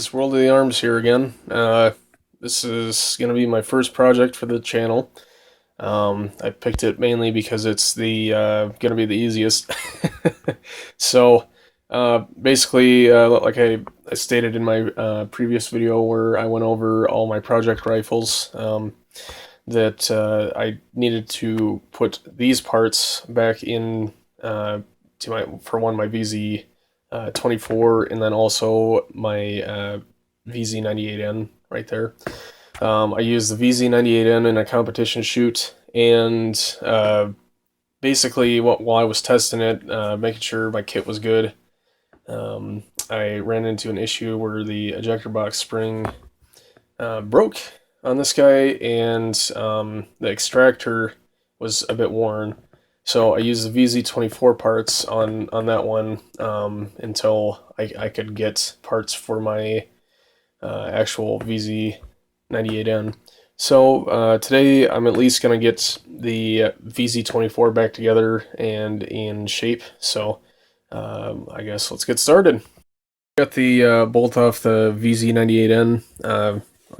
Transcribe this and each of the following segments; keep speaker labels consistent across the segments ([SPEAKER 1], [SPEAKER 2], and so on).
[SPEAKER 1] guys, World of the Arms here again. This is going to be my first project for the channel. I picked it mainly because it's the going to be the easiest. So basically, like I stated in my previous video where I went over all my project rifles, that I needed to put these parts back in to my VZ 24, and then also my VZ98N right there. I used the VZ98N in a competition shoot, and basically while I was testing it, making sure my kit was good, I ran into an issue where the ejector box spring broke on this guy, and the extractor was a bit worn. So I used the VZ24 parts on that one until I could get parts for my actual VZ98N. So today I'm at least going to get the VZ24 back together and in shape. So I guess let's get started. Got the bolt off the VZ98N.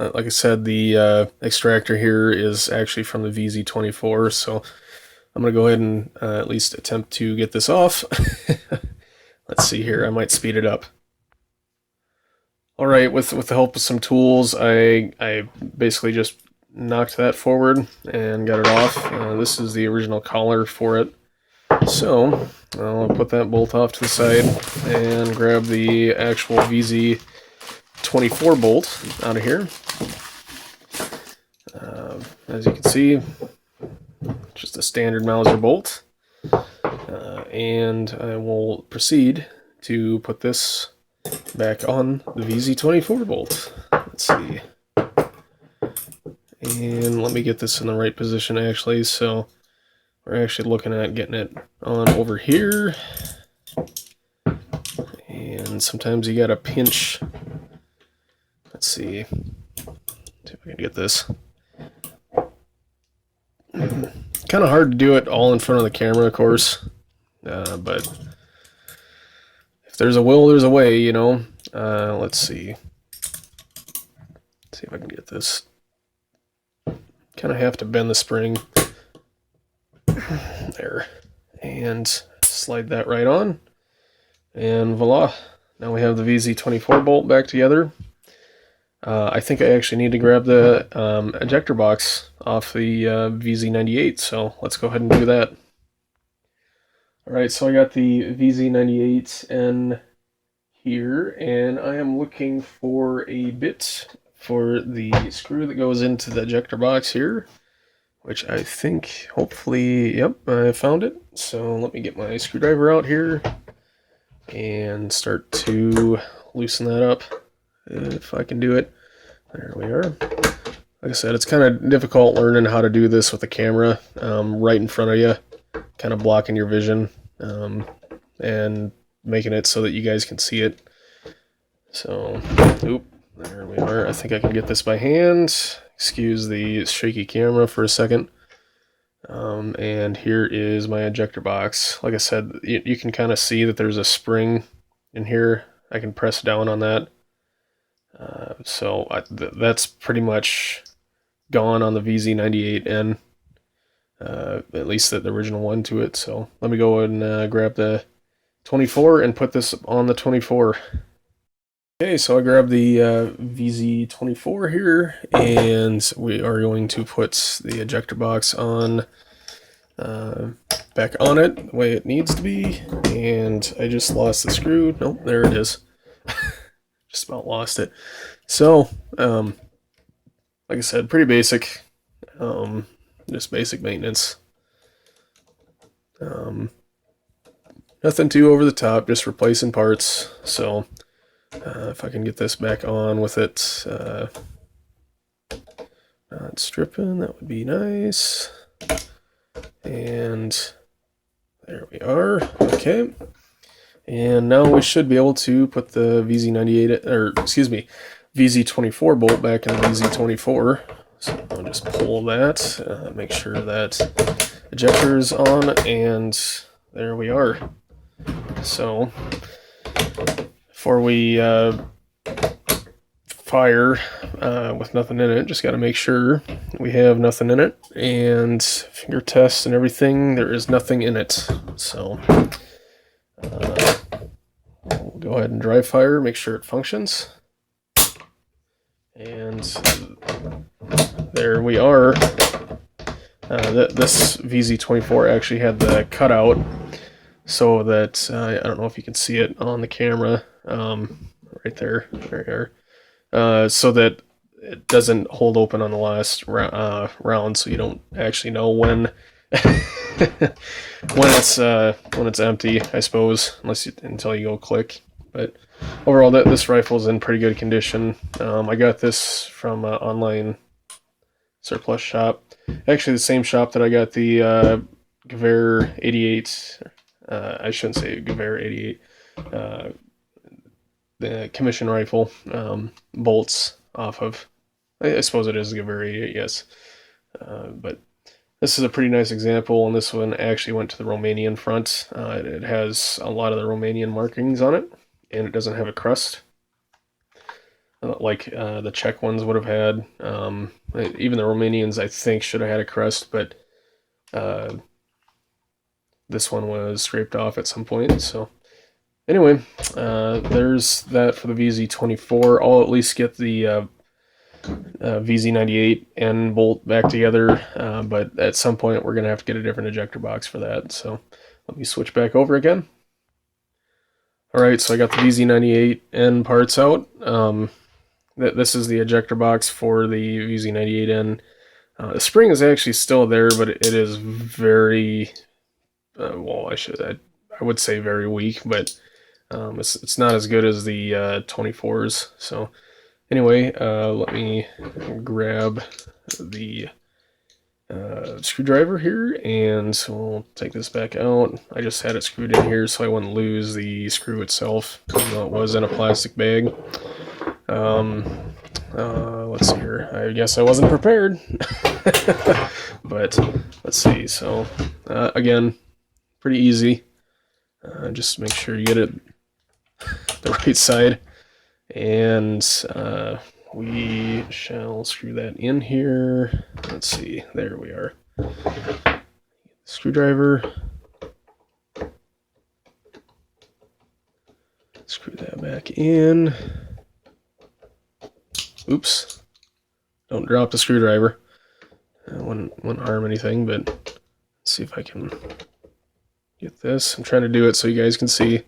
[SPEAKER 1] Like I said, the extractor here is actually from the VZ24, so I'm going to go ahead and at least attempt to get this off. Let's see here, I might speed it up. Alright, with the help of some tools, I basically just knocked that forward and got it off. This is the original collar for it. So, I'll put that bolt off to the side and grab the actual VZ24 bolt out of here. As you can see, just a standard Mauser bolt, and I will proceed to put this back on the VZ24 bolt. Let's see, and let me get this in the right position actually. So we're actually looking at getting it on over here, and sometimes you gotta pinch. Let's see if I can get this. Kind of hard to do it all in front of the camera, of course, but if there's a will, there's a way, you know. Let's see if I can get this. Kind of have to bend the spring there and slide that right on, and voila, now we have the VZ24 bolt back together. I think I actually need to grab the ejector box off the VZ98, so let's go ahead and do that. Alright, so I got the VZ98N here, and I am looking for a bit for the screw that goes into the ejector box here, which I think, hopefully, yep, I found it. So let me get my screwdriver out here and start to loosen that up, if I can do it. There we are. Like I said, it's kind of difficult learning how to do this with the camera right in front of you, kind of blocking your vision, and making it so that you guys can see it. So, oop, there we are. I think I can get this by hand. Excuse the shaky camera for a second. And here is my ejector box. Like I said, you can kind of see that there's a spring in here. I can press down on that. So that's pretty much gone on the VZ98N, at least the original one to it. So let me go and grab the 24 and put this on the 24. Okay, so I grabbed the VZ24 here, and we are going to put the ejector box on, back on it the way it needs to be. And I just lost the screw. Nope, there it is. Just about lost it. So, like I said, pretty basic, just basic maintenance. Nothing too over the top, just replacing parts. So, if I can get this back on with it, not stripping, that would be nice. And there we are. Okay. And now we should be able to put the VZ98, or excuse me, VZ24 bolt back in the VZ24. So I'll just pull that, make sure that ejector is on, and there we are. So before we fire with nothing in it. Just got to make sure we have nothing in it, and finger test and everything, there is nothing in it. So we'll go ahead and dry fire, make sure it functions, and there we are. This VZ24 actually had the cutout so that I don't know if you can see it on the camera, right there, so that it doesn't hold open on the last round, so you don't actually know when when it's empty, I suppose, until you go click. But overall, this rifle is in pretty good condition. I got this from an online surplus shop. Actually, the same shop that I got the Gewehr 88. I shouldn't say Gewehr 88. The commission rifle bolts off of. I suppose it is Gewehr 88, yes. But this is a pretty nice example, and this one actually went to the Romanian front. It has a lot of the Romanian markings on it, and it doesn't have a crust like the Czech ones would have had. Even the Romanians, I think, should have had a crust, but this one was scraped off at some point. So anyway, there's that for the VZ24. I'll at least get the VZ98 end bolt back together, but at some point we're going to have to get a different ejector box for that. So let me switch back over again. Alright, so I got the VZ98 end parts out. This is the ejector box for the VZ98N. The spring is actually still there, but it is very, well, I would say very weak, but it's not as good as the 24s. So anyway, let me grab the screwdriver here, and we'll take this back out. I just had it screwed in here so I wouldn't lose the screw itself, even though it was in a plastic bag. Let's see here. I guess I wasn't prepared. But let's see. So again, pretty easy. Just make sure you get it the right side, and we shall screw that in here. Let's see. There we are. Screwdriver. Screw that back in. Oops. Don't drop the screwdriver. Wouldn't harm anything, but let's see if I can get this. I'm trying to do it so you guys can see.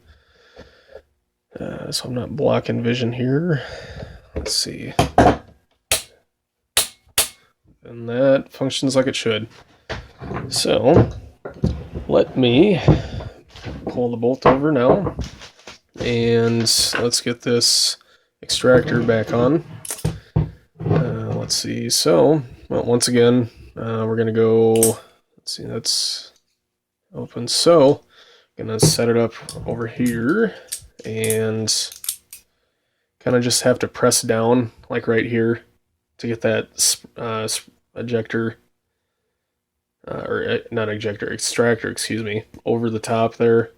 [SPEAKER 1] So I'm not blocking vision here. Let's see. And that functions like it should. So let me pull the bolt over now, and let's get this extractor back on. Let's see. So, well, once again, we're gonna go. Let's see. That's open. So, I'm gonna set it up over here, and kind of just have to press down, like right here, to get that ejector, or not ejector, extractor, excuse me, over the top there.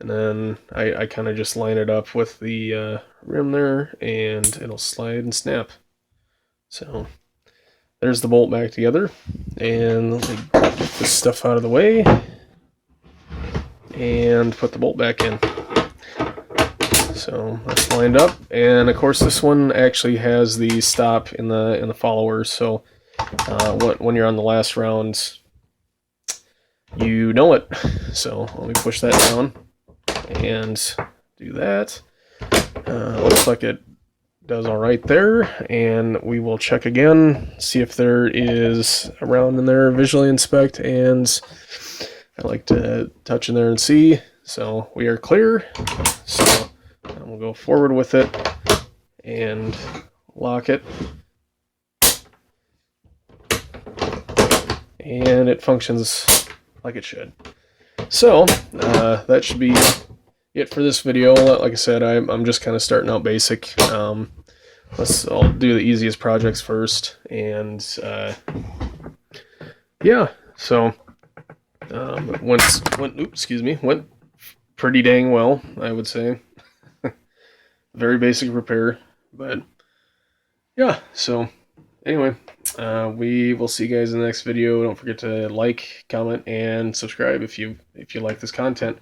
[SPEAKER 1] And then I kind of just line it up with the rim there, and it'll slide and snap. So there's the bolt back together, and let me get this stuff out of the way and put the bolt back in. So that's lined up, and of course this one actually has the stop in the follower. So when you're on the last round, you know it. So let me push that down and do that. Looks like it does all right there, and we will check again, see if there is a round in there, visually inspect, and I like to touch in there and see. So we are clear. So we'll go forward with it and lock it, and it functions like it should. So that should be it for this video. Like I said, I'm just kind of starting out basic. I'll do the easiest projects first, and yeah. So went pretty dang well, I would say. Very basic repair, but yeah, so anyway, we will see you guys in the next video. Don't forget to like, comment, and subscribe if you like this content.